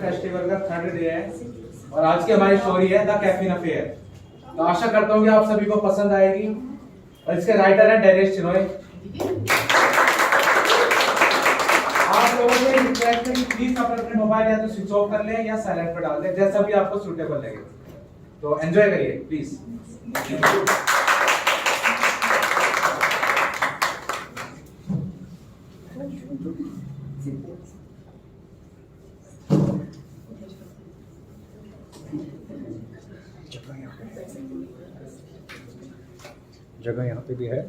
Festival का 3rd day है और आज की हमारी स्टोरी है द कैफीन अफेयर। तो आशा करता हूँ कि आप सभी को पसंद आएगी और इसके राइटर हैं डेरेस चिनोय। आप लोगों से रिक्वेस्ट है कि प्लीज अपने मोबाइल या तो स्विच ऑफ कर लें या साइलेंट पर डाल दें, जैसा भी आपको सूटेबल लगे। तो एंजॉय करिए प्लीज। जगह यहाँ पे भी है।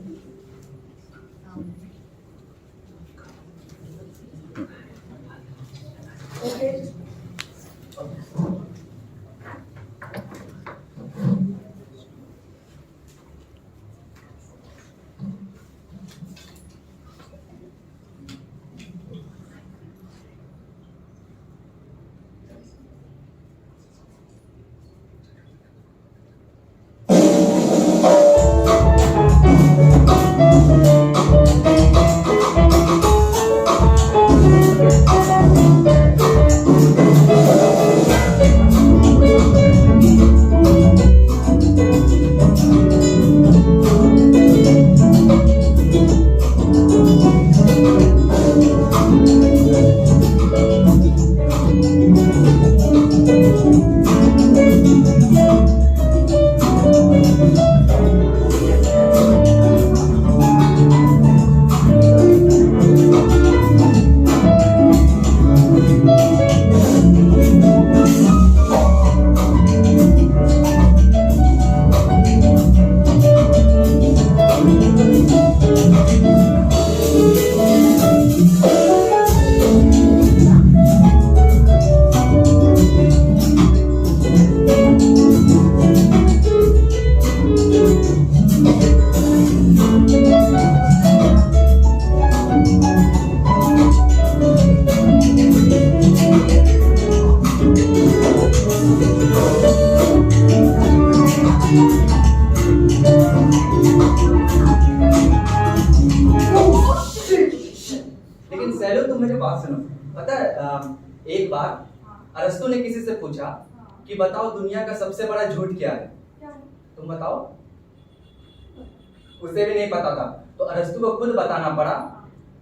एक बार अरस्तु ने किसी से पूछा कि बताओ दुनिया का सबसे बड़ा झूठ क्या है? तुम बताओ। उसे भी नहीं पता था तो अरस्तु को खुद बताना पड़ा।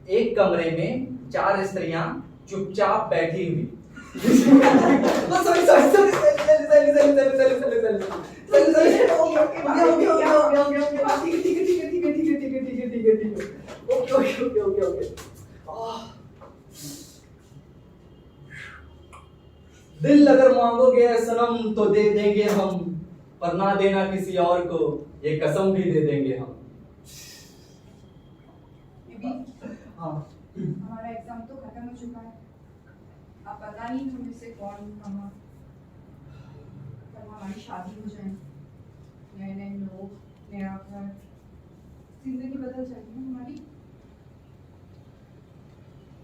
एक कमरे में 4 स्त्रियां चुपचाप बैठी हुई। दिल अगर मांगोगे सनम तो दे देंगे हम, पर ना देना किसी और को ये कसम भी दे देंगे हम। हाँ, हमारा एग्जाम तो खत्म हो चुका है। अब पता नहीं हम से कौन कहाँ कल हमारी शादी हो जाए, नए नए लोग, नया घर, जिंदगी बदल जाएगी ना हमारी।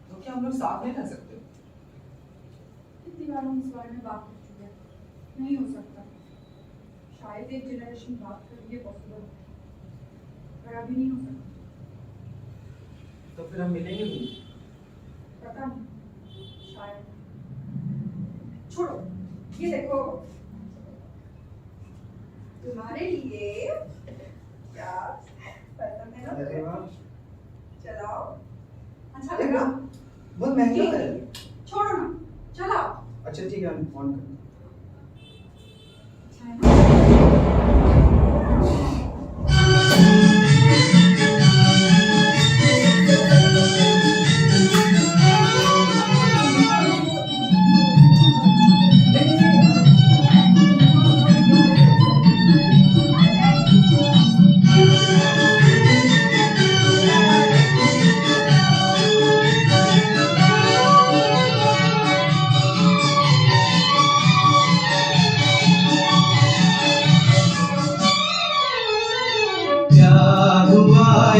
तो क्या हम लोग साथ नहीं रह सकते? कितनी बार हम इस बारे में बात कर चुके हैं, नहीं हो सकता। शायद एक जनरेशन बात कर ये पॉसिबल है, पर अभी नहीं हो सकता। तो फिर हम मिलेंगे नहीं? पता नहीं, शायद। छोड़ो, ये देखो तुम्हारे लिए क्या पसंद है ना? अरे वाह, चलाओ, अच्छा लगा? बहुत महंगा है। छोड़ो ना, चलाओ। अच्छा ठीक है, हम ऑन करते हैं। अच्छा है ना?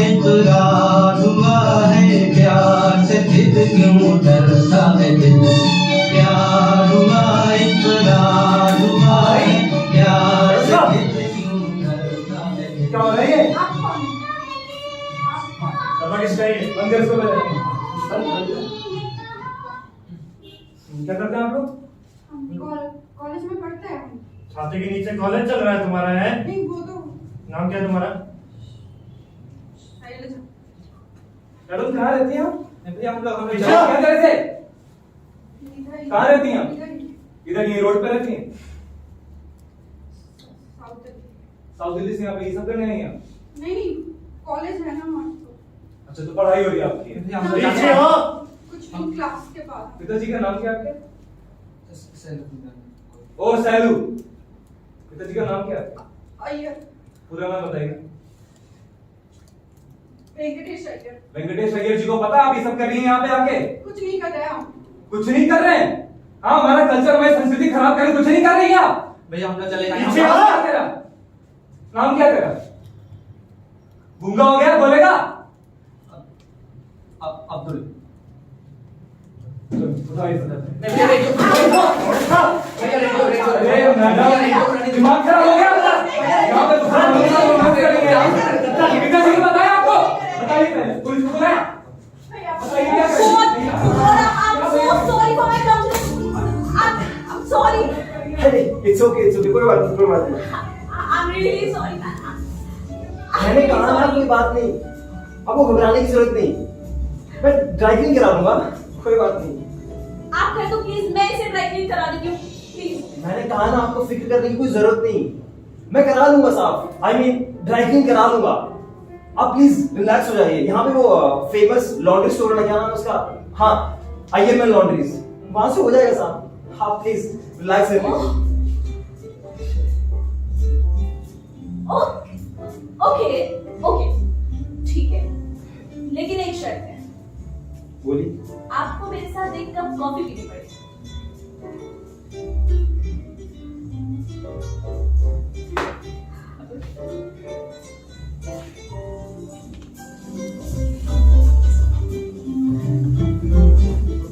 इकरार हुआ है, प्यार से फिर क्यों डरता है दिल? प्यार हुआ, इकरार हुआ है, प्यार से फिर क्यों डरता है दिल? क्या हो रहा है ये? आप कौन? आप कौन? रबड़ स्टाइल अंदर से क्या करते हैं आप लोग? कॉलेज में पढ़ते हैं हम। छाते के नीचे कॉलेज चल रहा है तुम्हारा, है? नहीं वो तो नाम क्या है तुम्हारा? मैडम कहाँ रहती हैं आप? भैया हम लोग क्या कर रहे थे? कहाँ रहती हैं आप? इधर ये रोड पे रहती हैं? साउथ दिल्ली से यहाँ पे ये सब करने नहीं है? नहीं कॉलेज है ना हमारा तो। अच्छा तो पढ़ाई हो रही है आपकी? पीछे हो। कुछ नहीं क्लास के बाद। पिताजी का नाम क्या है आपके? ओ सैलू। पिताजी का नाम क्या है? अय्यर। पूरा नाम बताइए। वेंकटेश अय्यर। वेंकटेश अय्यर जी को पता है आप ये सब कर रही हैं यहाँ पे आके? कुछ नहीं कर रहे हम। कुछ नहीं कर रहे हैं? हाँ हमारा कल्चर हमारी संस्कृति खराब कर कुछ नहीं कर रही हैं आप? भैया हम लोग चले पीछे नाम क्या तेरा? नाम क्या तेरा? गूंगा हो गया बोलेगा? अब्दुल। दिमाग खराब हो गया यहाँ पे पिताजी को बताया आपको? बताइए पहले पुलिस को बुलाया? बताइए क्या It's okay, कोई बात नहीं। मैंने कहा ना कोई बात नहीं, आपको घबराने की जरूरत नहीं, मैं ड्राइविंग करा दूंगा, कोई बात नहीं। आप कहें तो प्लीज मैं इसे ड्राइविंग करा देती हूँ प्लीज। मैंने कहा ना आपको फिक्र करने की कोई जरूरत नहीं, मैं करा लूंगा साहब, I mean ड्राइविंग करा लूंगा। आप प्लीज रिलैक्स हो जाइए। यहाँ पे वो फेमस लॉन्ड्री स्टोर है, क्या नाम है उसका? हाँ IML लॉन्ड्रीज, वहां से हो जाएगा साहब। आप प्लीज रिलैक्स रहिए। ओके ओके ठीक है, लेकिन एक शर्त है। बोलिए। आपको मेरे साथ एक कप कॉफी पीनी पड़ेगी।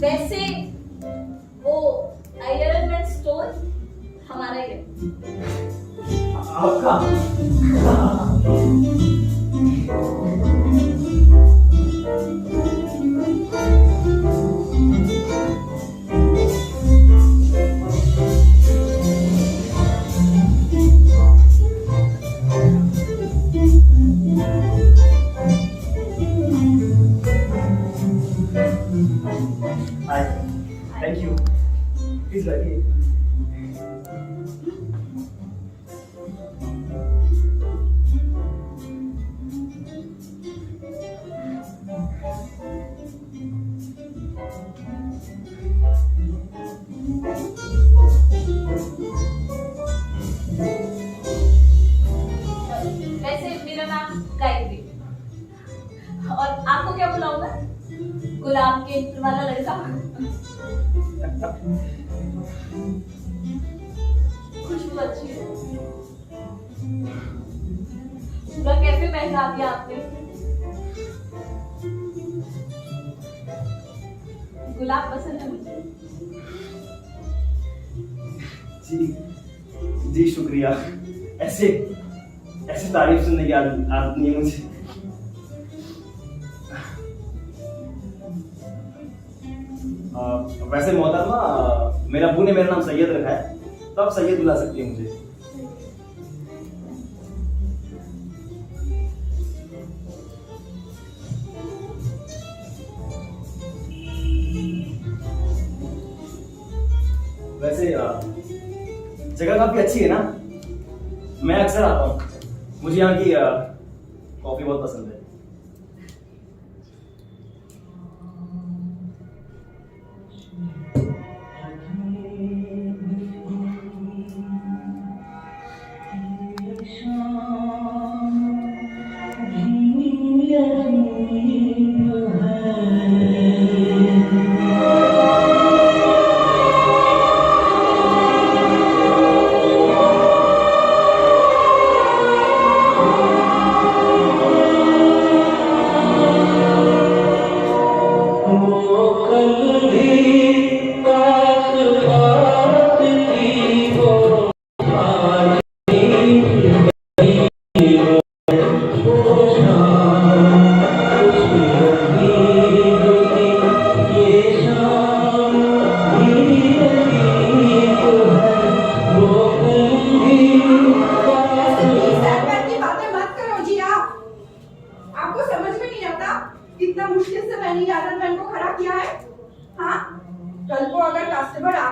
वैसे वो आयरन स्टोर हमारा ही है। आपका? Hi. Thank you. Please बैठिए। वैसे मेरा नाम गायत्री, और आपको क्या बुलाऊंगा? गुलाब के इत्र वाला लड़का। खुशबू अच्छी है। पूरा कैफे महका दिया आपने। गुलाब पसंद है मुझे। जी जी शुक्रिया। ऐसे ऐसे तारीफ सुनने की आदत नहीं है मुझे। वैसे मोहतरमा, मेरा अब्बू ने मेरा नाम सैयद रखा है, तो आप सैयद बुला सकती हैं मुझे। वैसे जगह काफी अच्छी है ना, मैं अक्सर आता हूँ, मुझे यहाँ की कॉफी बहुत पसंद है।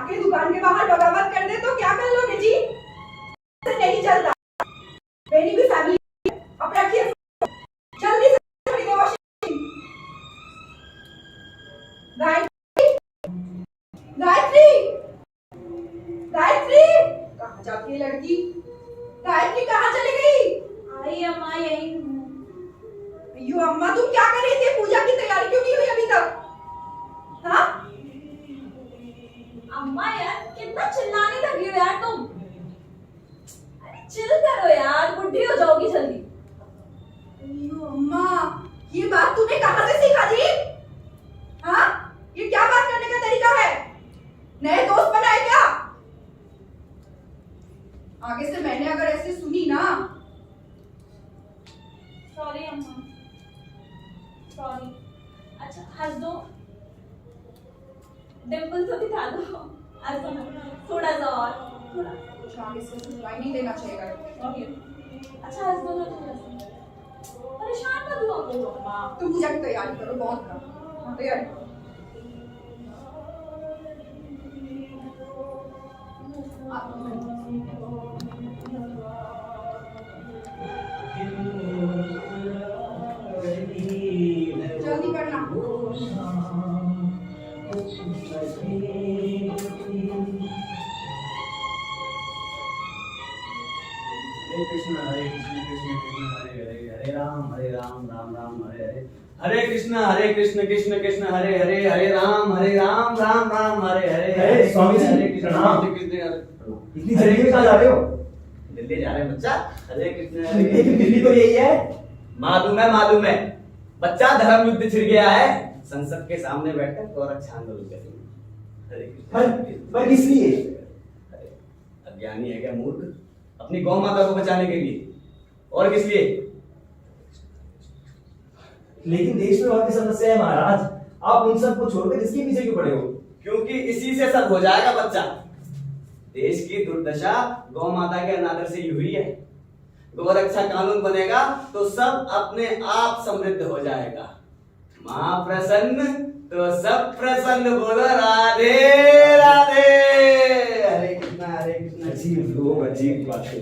आके दुकान के बाहर बगावत कर दे तो क्या कर लोगे जी? ऐसे नहीं चलता। मेरी भी फैमिली है, अब रखिए जल्दी से खरीदो वॉशिंग मशीन। गायत्री, गायत्री, गायत्री, कहाँ जाती है लड़की? गायत्री कहाँ चली गई? आई अम्मा यही हूँ। अयो अम्मा, तुम क्या कर रही थी? पूजा की तैयारी क्यों नहीं हुई अभी तक? हाँ? अम्मा यार कितना चिल्लाने लगी हो यार तुम। अरे चिल करो यार, बुढ़ी हो जाओगी जल्दी। अयो अम्मा, ये बात तूने कहाँ से सीखा जी? हाँ? ये क्या बात करने का तरीका है? नए दोस्त बनाए क्या? आगे से मैंने अगर ऐसे सुनी ना। सॉरी अम्मा, सॉरी। अच्छा हंस दो, डिम्पल तो दिखा दो, ऐसा थोड़ा सा और, थोड़ा। कुछ आगे से सुनाई नहीं देना चाहिए। अच्छा हंस दो ना थोड़ा सा, परेशान मत हुआ करो अम्मा। तुम पूजा की तैयारी करो, बहुत करो। हाँ, तैयारी करो। जल्दी करना। हरे कृष्ण कृष्ण कृष्ण हरे हरे हरे राम राम राम हरे हरे हरे कृष्ण कृष्ण कृष्ण हरे हरे हरे राम राम राम हरे हरे अरे स्वामी जी, हरे कृष्ण प्रणाम। कृष्ण इतनी जल्दी में कहाँ जा रहे हो? दिल्ली जा रहे हैं बच्चा। हरे कृष्ण लेकिन दिल्ली तो यही है। मालूम है बच्चा, धर्म युद्ध छिड़ गया है, संसद के सामने बैठकर गोरक्षा आंदोलन करेंगे। हरे कृष्ण पर किस लिए? अरे अज्ञानी है क्या मूर्ख? अपनी गौ माता को बचाने के लिए। और किस लिए? लेकिन देश में और भी समस्या है महाराज, आप उन सबको छोड़कर इसके पीछे क्यों पड़े हो? क्योंकि इसी से सब हो जाएगा बच्चा। देश की दुर्दशा गौ माता के अनादर से ही हुई है। गोरक्षा कानून बनेगा तो सब अपने आप समृद्ध हो जाएगा। मां प्रसन्न तो सब प्रसन्न। बोलो राधे राधे। हरे कृष्ण अजीब लोग, अजीब बातें।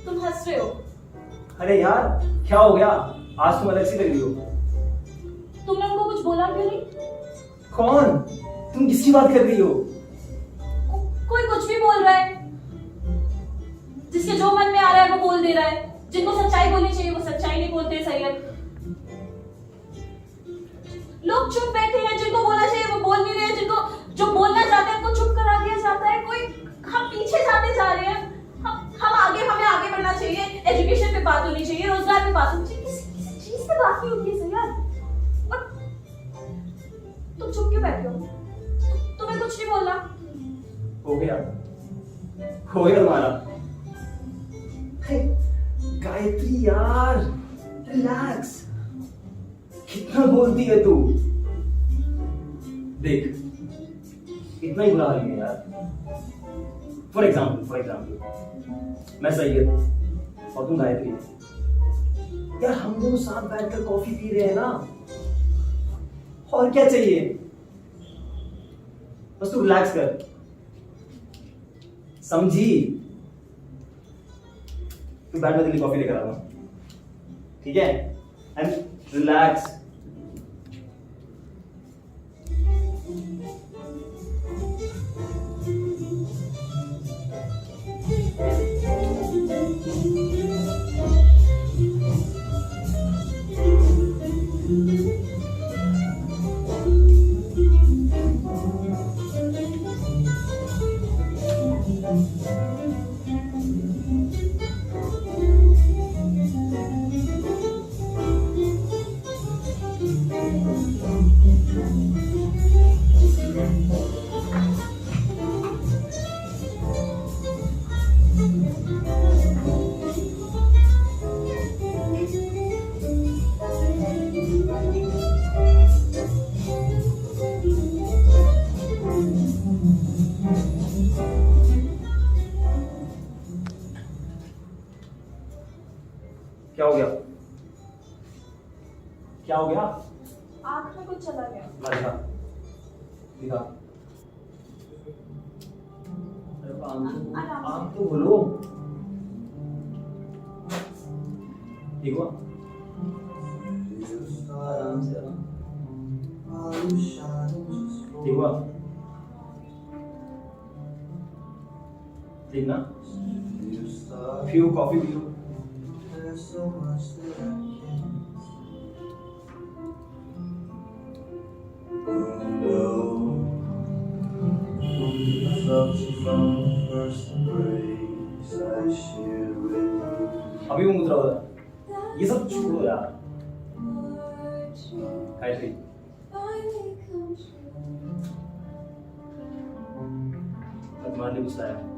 तुम हंस रहे हो? अरे यार क्या हो गया? आज तुम अलग सी लग रही हो। तुमने उनको कुछ बोला क्यों नहीं? कौन? तुम किसकी बात कर रही हो? कोई कुछ भी बोल रहा है, जिसके जो मन में आ रहा है वो बोल दे रहा है। जिनको सच्चाई बोलनी चाहिए वो सच्चाई नहीं बोलते। सही है, लोग चुप बैठे हैं, जिनको बोलना चाहिए वो बोल नहीं रहे, जिनको जो बोलना चाहते हैं उनको चुप करा दिया जाता है। कोई हम पीछे जाते जा रहे हैं। हमें आगे बढ़ना चाहिए, एजुकेशन पे बात होनी चाहिए, रोजगार पे बात होनी चाहिए, किसी चीज पे बात नहीं होती है। सही यार, और तुम चुप क्यों बैठे हो? तुम्हें कुछ नहीं बोलना? हो गया तुम्हारा। गायत्री यार, रिलैक्स। कितना बोलती है तू? देख, इतना ही बुरा हाल है यार। फॉर एग्जाम्पल मैं सैयद और तुम गायत्री। यार हम दोनों साथ बैठकर कॉफी पी रहे हैं ना, और क्या चाहिए? बस तू रिलैक्स कर, समझी? तू बैठ, मैं तेरे लिए कॉफी लेकर आता हूं, ठीक है? And relax. क्या हो गया? क्या हो गया? आँख में कुछ चला गया। अच्छा दिखा। अरे आप तो बोलो। ठीक हुआ? आराम से आराम। ठीक हुआ? ठीक ना? पियो कॉफी पियो। अभी वो मुद्रा हो रहा है। ये सब छोड़ो यार। ऐसे ही। तुम्हारे लिए गुस्सा है।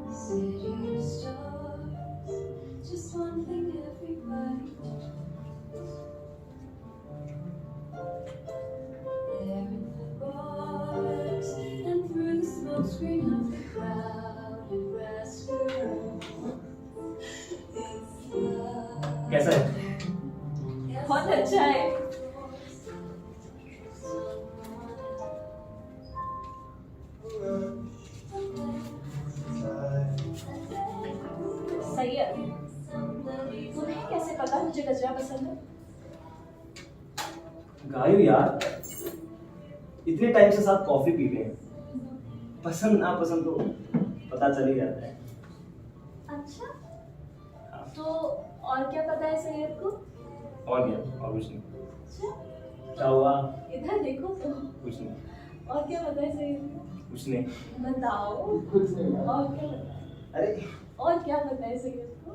कैसा है? बहुत अच्छा है। सही है। तुम्हें कैसे पता मुझे गजरा पसंद है? गायो यार, इतने टाइम से साथ कॉफी पी रहे हैं, पसंद ना पसंद तो पता चल ही जाता है। अच्छा, तो और क्या पता है सैयद को? और क्या? और कुछ नहीं। अच्छा, क्या हुआ? इधर देखो तो। कुछ नहीं। और क्या पता है सैयद को? कुछ नहीं। बताओ। और क्या पता है? अरे और क्या पता है सैयद को?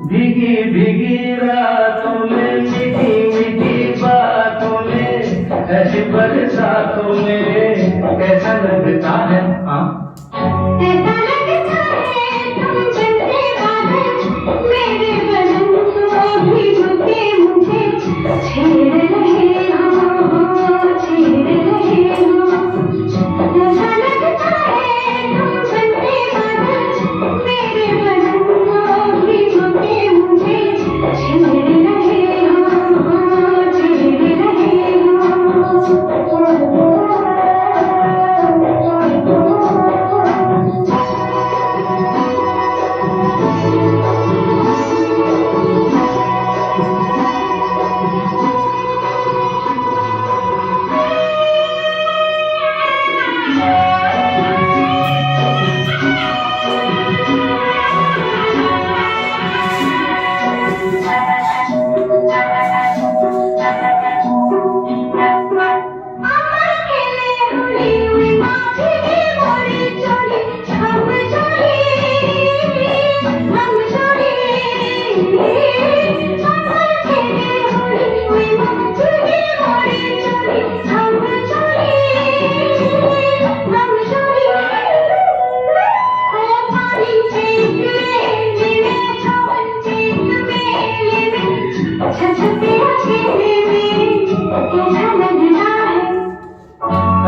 भीगी भीगी रातों में मीठी मीठी बातों में ऐसी बरसातों में कैसा लगता है? हाँ ऐसा लगता है तुम जैसे बादल मेरे बदन को भिगो के मुझे छेड़ रहे हो, छेड़ रहे हो। ऐसा लगता है तुम जैसे बादल मेरे बदन को भिगो के मुझे छेड़ रहे हो, छेड़ रहे हो।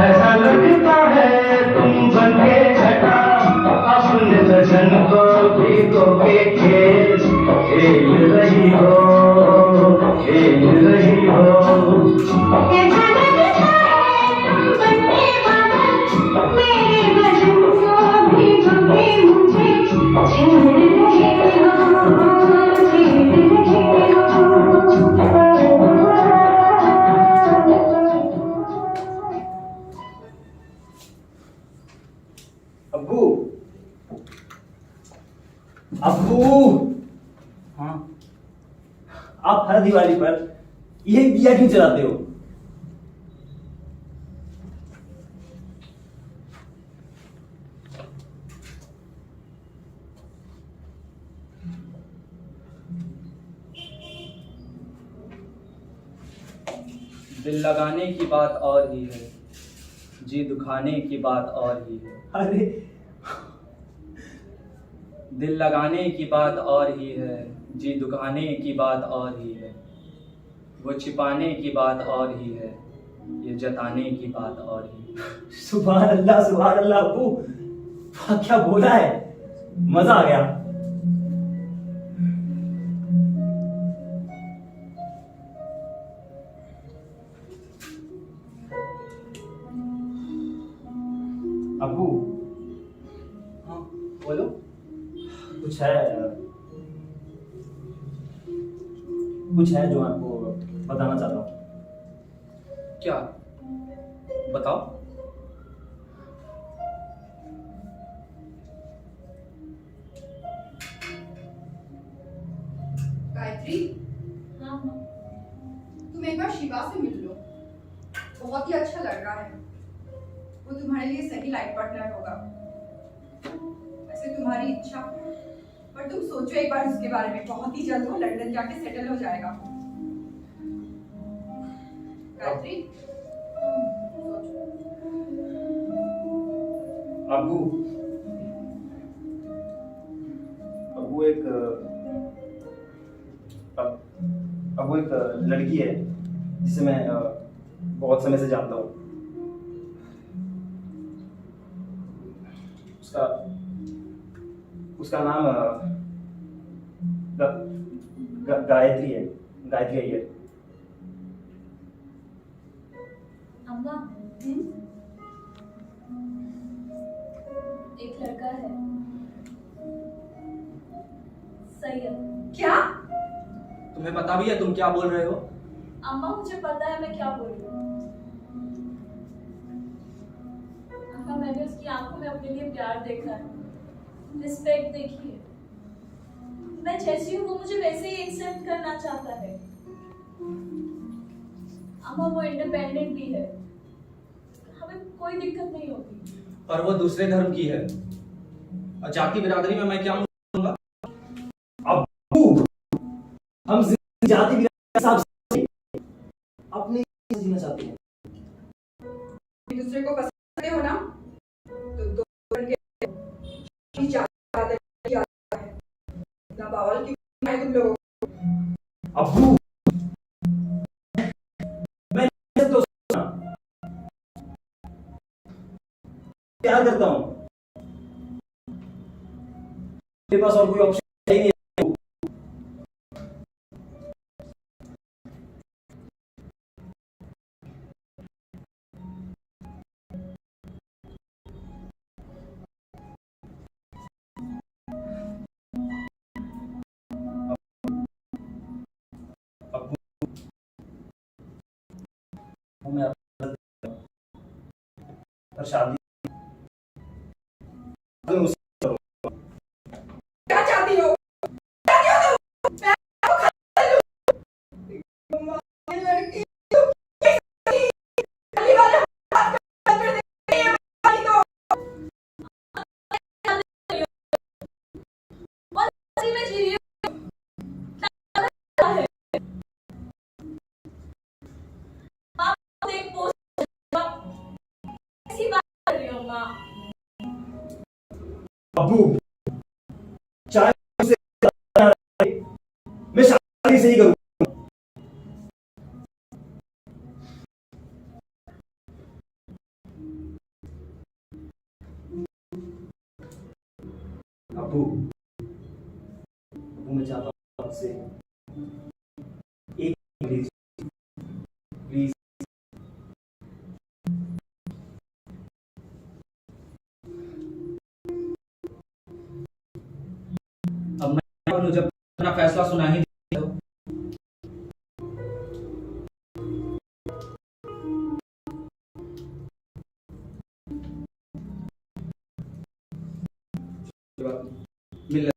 ऐसा लगता है तुम बनके घटा अपने सजन को भिगो के खेल खेल रही हो, खेल रही हो। ऐसा लगता है तुम बनके बादल मेरे बदन को भिगो के मुझे छेड़ रहे हो, छेड़ रहे हो। अब्बू, अब्बू, हाँ आप हर दिवाली पर ये दिया क्यों जलाते हो? दिल लगाने की बात और ही है, जी दुखाने की बात और ही है। अरे दिल लगाने की बात और ही है, जी दुखाने की बात और ही है। वो छिपाने की बात और ही है, ये जताने की बात और ही है। सुभान अल्लाह अबू, वाह, क्या बोला है, मजा आ गया। अबू हाँ बोलो। कुछ है जो मैं आपको बताना चाहता हूँ। क्या? बताओ। गायत्री, हाँ हाँ। तुम एक बार शिवा से मिल लो, बहुत ही अच्छा लड़का है, वो तुम्हारे लिए सही लाइफ पार्टनर होगा। वैसे तुम्हारी इच्छा, पर तुम सोचो एक बार उसके बारे में, बहुत ही जल्द वो लंदन जाके सेटल हो जाएगा। गायत्री, सोचो। अबू अबू एक अबू एक लड़की है जिसे मैं बहुत समय से जानता हूँ। उसका उसका नाम गायत्री है, गायत्री अय्यर। अम्मा, एक लड़का है, सही है। क्या? तुम्हें पता भी है तुम क्या बोल रहे हो? अम्मा मुझे पता है मैं क्या बोल रही हूँ। अम्मा, मैंने उसकी आंखों में अपने लिए प्यार देखा है, रिस्पेक्ट देखी है। मैं जैसी हूँ वो मुझे वैसे ही एक्सेप्ट करना चाहता है। अम्मा, वो इंडिपेंडेंट भी है, हमें कोई दिक्कत नहीं होगी। और वो दूसरे धर्म की है, और जाति बिरादरी में मैं क्या बोलूंगा? अबू, हम जाति के हिसाब से अपने जीना चाहते हैं। एक दूसरे को पसंद करते हो ना, तो दो की जाति की आदत है। इतना बावल क्यों है तुम लोगों को? अबू, मैं तो प्यार करता हूँ, मेरे पास और कोई ऑप्शन नहीं है। अबू, मैं और शादी क्या चाहती हो? क्या चाहती हो तुम? मैं आपको खा लूं। ये लड़की पहली बार हाथ कर दे रही है, वाली तो। और सच्ची में जी रही हूँ। आप एक पोस्ट ऐसी बात कर रही हो माँ। अबू, चाहे उसे मैं शादी से ही करूँ। अबू, मैं चाहता हूँ आपसे एक प्लीज प्लीज। अब मैं बोलूं, जब अपना फैसला सुना ही दिया हो। मिल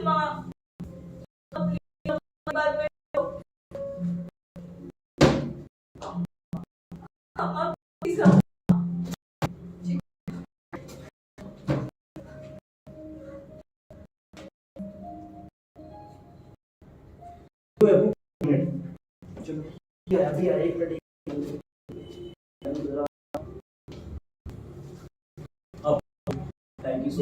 माँ प्लीज बात में प्लीज चलो अभी आया 1 मिनट थैंक यू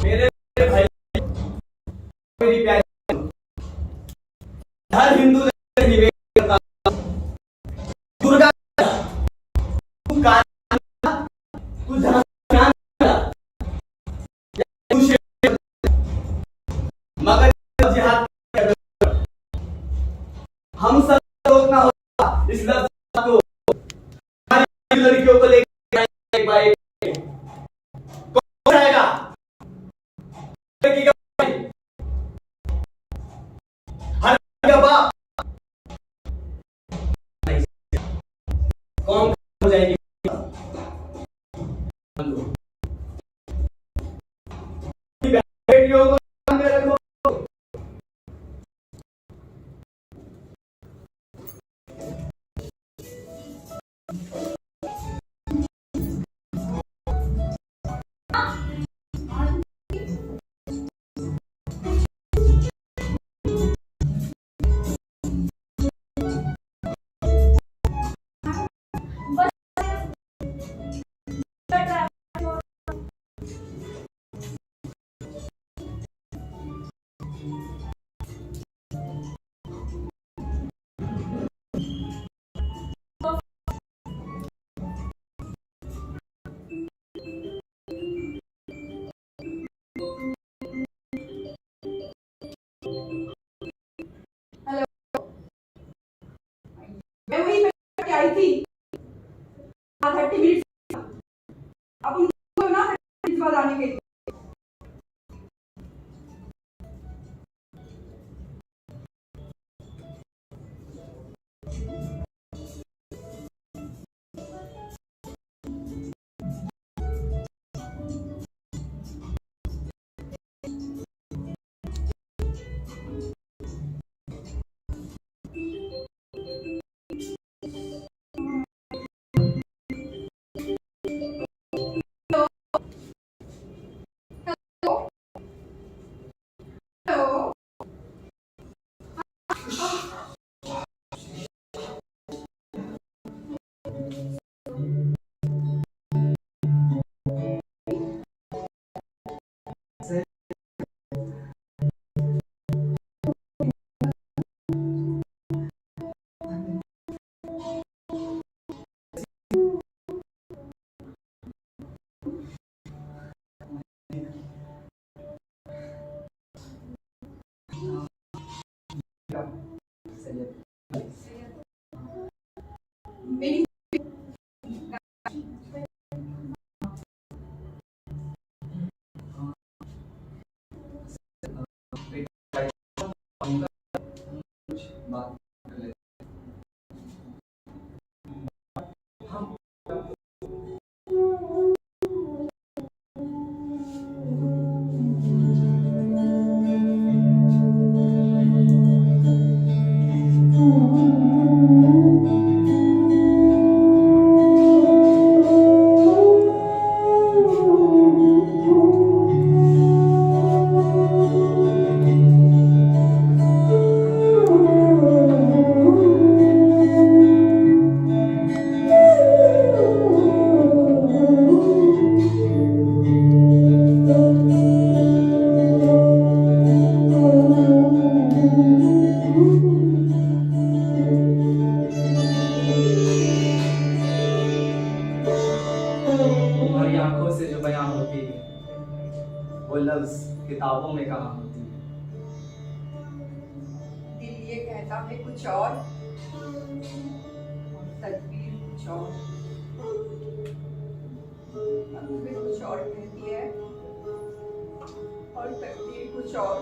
मेरे भाई मेरी प्यारी हर हिंदू से निवेदन करता हूं, दुर्गा तू कान्हा, तू झांसिया, तू शेर, मगर जिहाद कर, हम सब रोकना होगा इस लफ्ज को, हमारी लड़कियों को लेकर एक बार कौन आएगा लड़की का भाई, हर का बाप कौन हो जाएगी बेटियों को ध्यान में रखो। मैं वही करके आई थी 30 मिनट, अब उनको ना 30 मिनट बाद आने के लिए मेरी लिए कहता है कुछ और तकदीर कुछ और, मंजिल कुछ और कहती है और तकदीर कुछ और।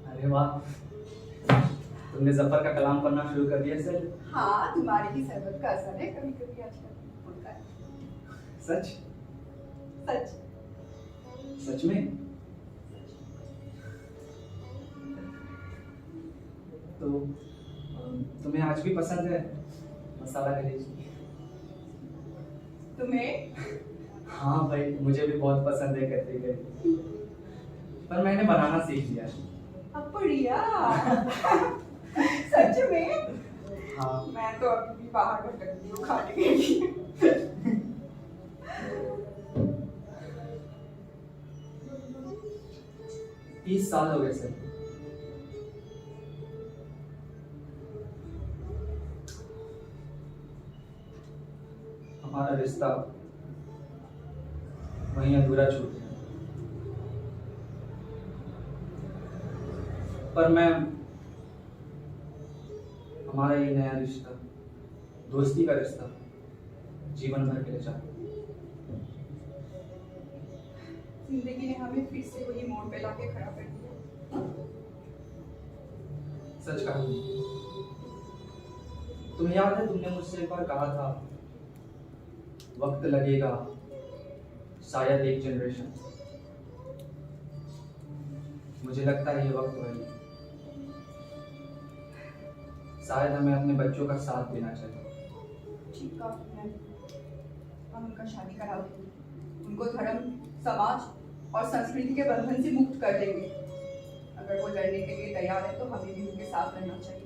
अरे वाह, तुमने जफर का कलाम पढ़ना शुरू कर दिया सर? हाँ, तुम्हारी भी शरबत का असर है कभी कभी आजकल होता है। सच? सच। सच में? तो तुम्हें आज भी पसंद है मसाला कलेजी? तुम्हें? हाँ भाई, मुझे भी बहुत पसंद है कतरी कलेजी, पर मैंने बनाना सीख लिया। अब बढ़िया। सच में? हाँ। मैं तो अभी भी बाहर भटकती हूँ खाने के लिए। 30 साल हो गए सर। हमारा रिश्ता वहीं अधूरा छूट गया, पर मैं हमारा ये नया रिश्ता, दोस्ती का रिश्ता, जीवन भर के लिए चाहता हूं। जिंदगी ने हमें फिर से वही मोड़ पे लाके खड़ा कर दिया। सच कहा तुम्हें याद है, तुमने मुझसे एक बार कहा था वक्त लगेगा, शायद एक जनरेशन। मुझे लगता है ये वक्त वही है। शायद हमें अपने बच्चों का साथ देना चाहिए। ठीक कहा तुमने। हम उनका शादी करा देंगे, उनको धर्म, समाज और संस्कृति के बंधन से मुक्त कर देंगे। अगर वो लड़ने के लिए तैयार है तो हमें भी उनके साथ रहना चाहिए।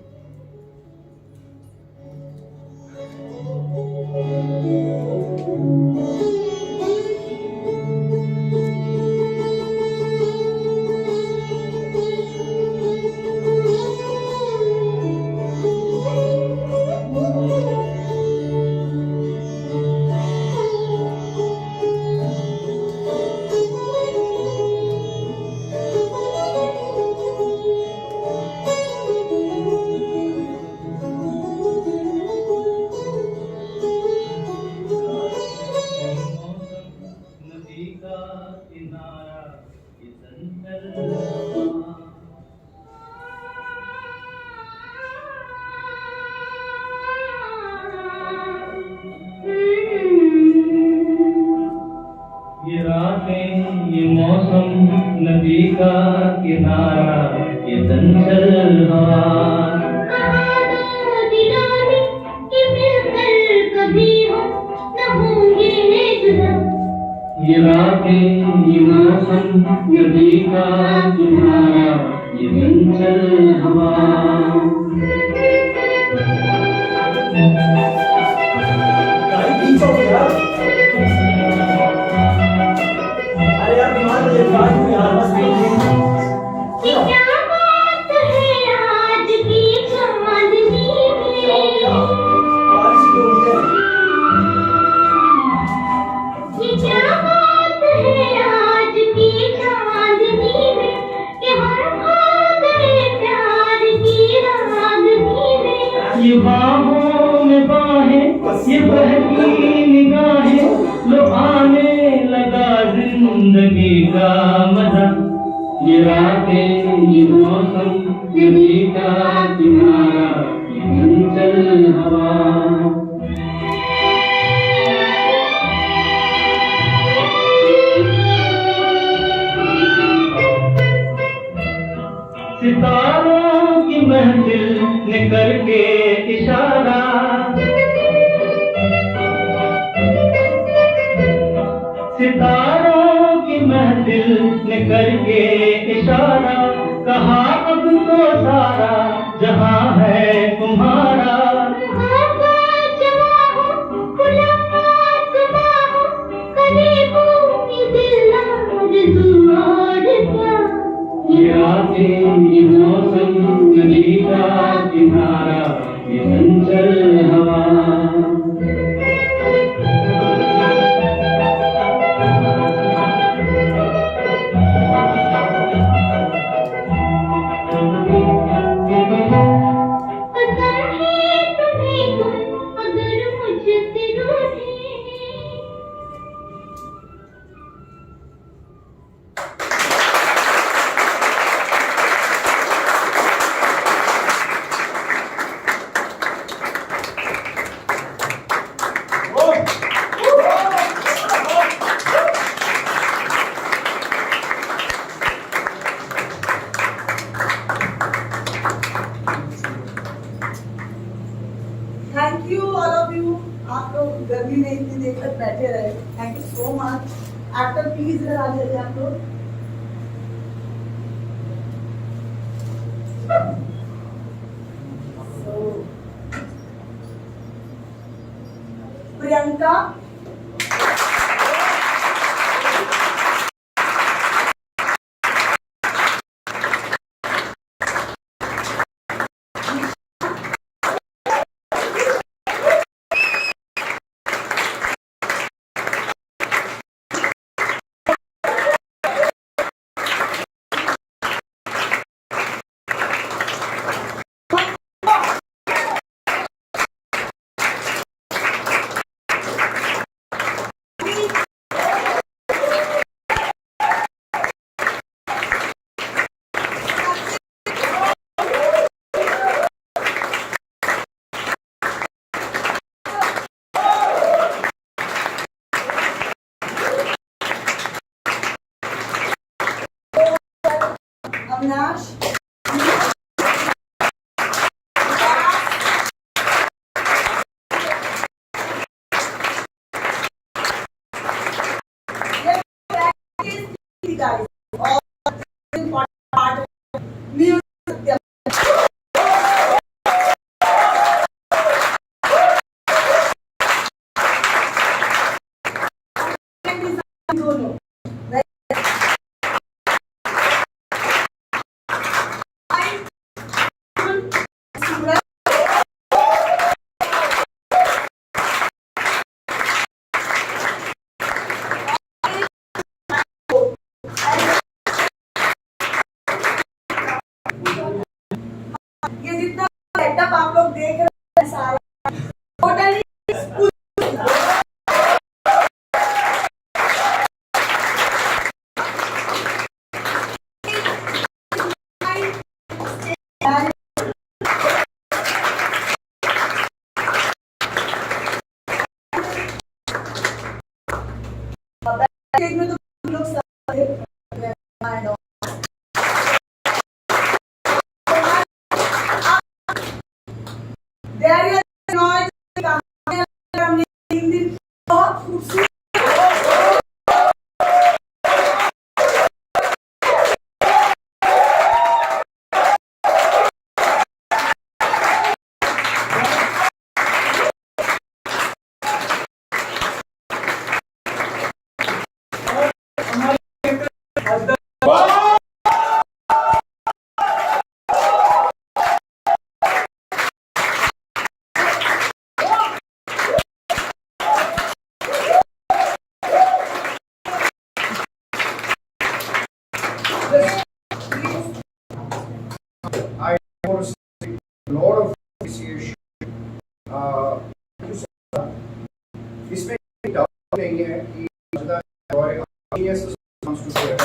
ये रातें, ये मौसम, नदी का किनारा, ये चंचल हवा। ये रातें, ये मौसम, नदी का किनारा, ये चंचल हवा। गाड़ी बीच हो गया। अरे यार दिमाग में बात हुई यार, बस कि क्या बात है आज की चांदनी में, बारिश क्यों हुई है? कि क्या बात है आज की चांदनी में, कि हम खो गए प्यार की रागनी में। ये बाहों में बाहें, ये बहती निगाहें, लो आने लगा जिंदगी का मजा। ये रातें, ये मौसम, नदी का किनारा, ये चंचल हवा। सितारों की महफिल ने करके इशारा, सितारों की महफिल ने करके इशारा, कहा अब तो सारा जहां है तुम्हारा। ये रातें, ये मौसम, नदी का किनारा, ये चंचल हवा। एक्टर प्लीज इधर आ जाइए आप लोग। Priyanka, Avinash, guys, all important part of music. दोनों ये जितना सेटअप आप लोग देख रहे हैं सारा टोटली में तो लोग बहुत खूबसूरत I want to say a lot of appreciation. इसमें डाउट नहीं है कि geniuses comes together.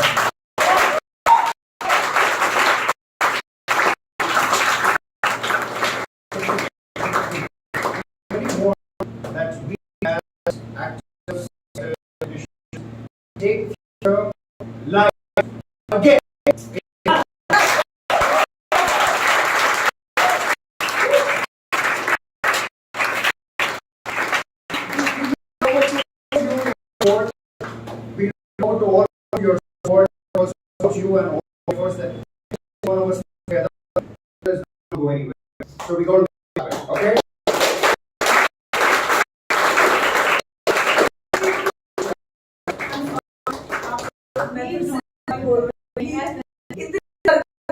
That we as actors take care life again. We know to all of your support, also you and all of us that one of us together does not go anywhere. So we got to make it happen, okay?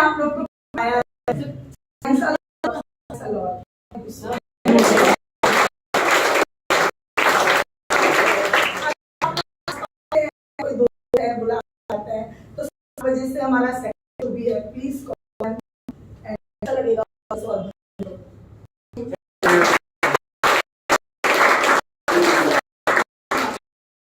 आप लोग को आया कोई दो बुला जाता है तो वजह से हमारा सेक्टर भी है प्लीज अच्छा लगेगा